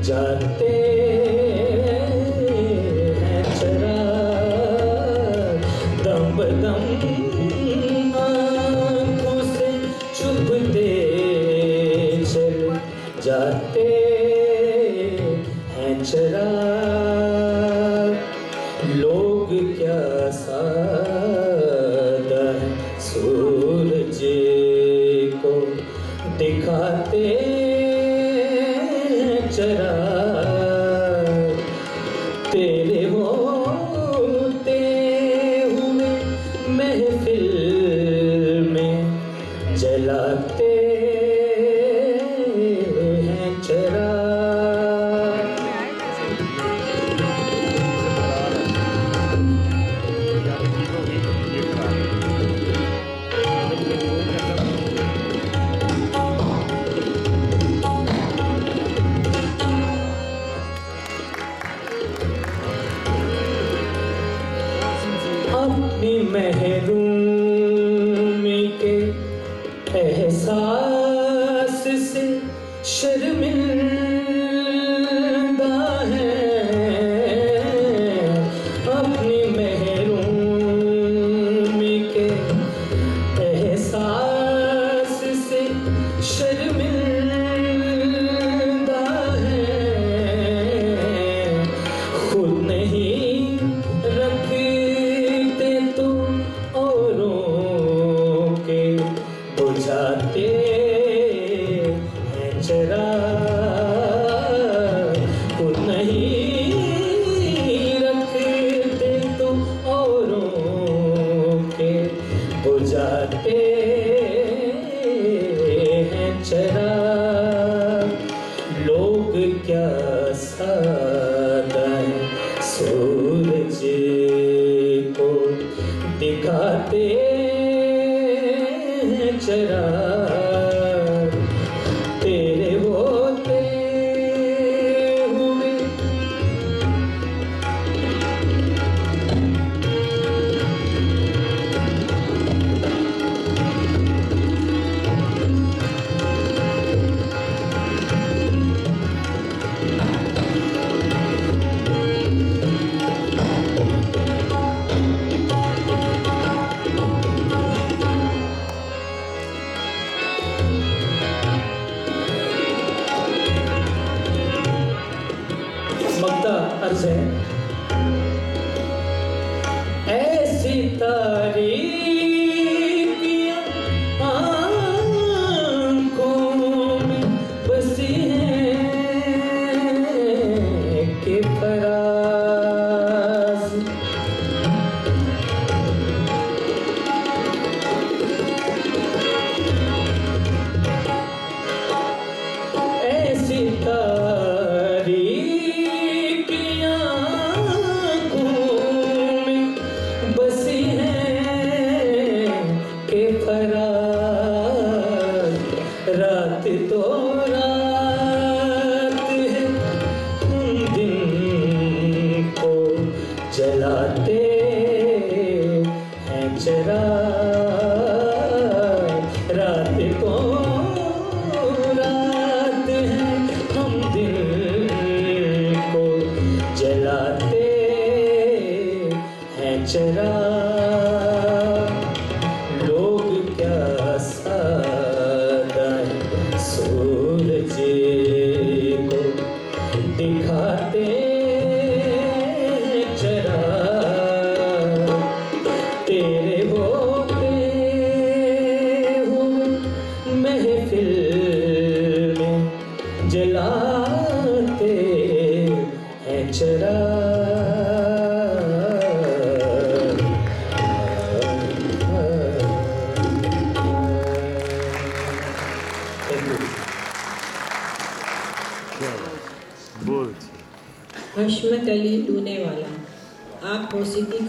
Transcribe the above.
जाते हैं चराग, दम बदम आँखों से चुभते चले जाते हैं चराग। लोग क्या सादा है सूरज को दिखाते चराग, तेरे होते हुए महफिल में जलाते हैं चराग। अपनी महरूमी के एहसास से शर्मिंदा है, अपनी महरूमी के एहसास से शर्मिंदा है। खुद नहीं रखते तो औरों के बुझाते हैं चराग। खुद नहीं रखते तो औरों के बुझाते हैं चराग। लोग क्या सादा है सूरज को दिखाते हैं चराग, तेरे होते हुए मक्ता अर्ज है। ऐसी तारीकियां आँखों में बसी हैं कि फराज, ऐसी तारीकियां आँखों में बसी हैं कि फराज। रात तो रात है, उन दिन को जलाते हैं चराग। रात तो रात है, हम दिन को जलाते हैं चराग। लोग क्या सादा है सूरज को दिखाते हैं चराग, तेरे होते हुए महफिल में जलाते हैं चराग। हशमत अली लूने वाला, आप मौसीकी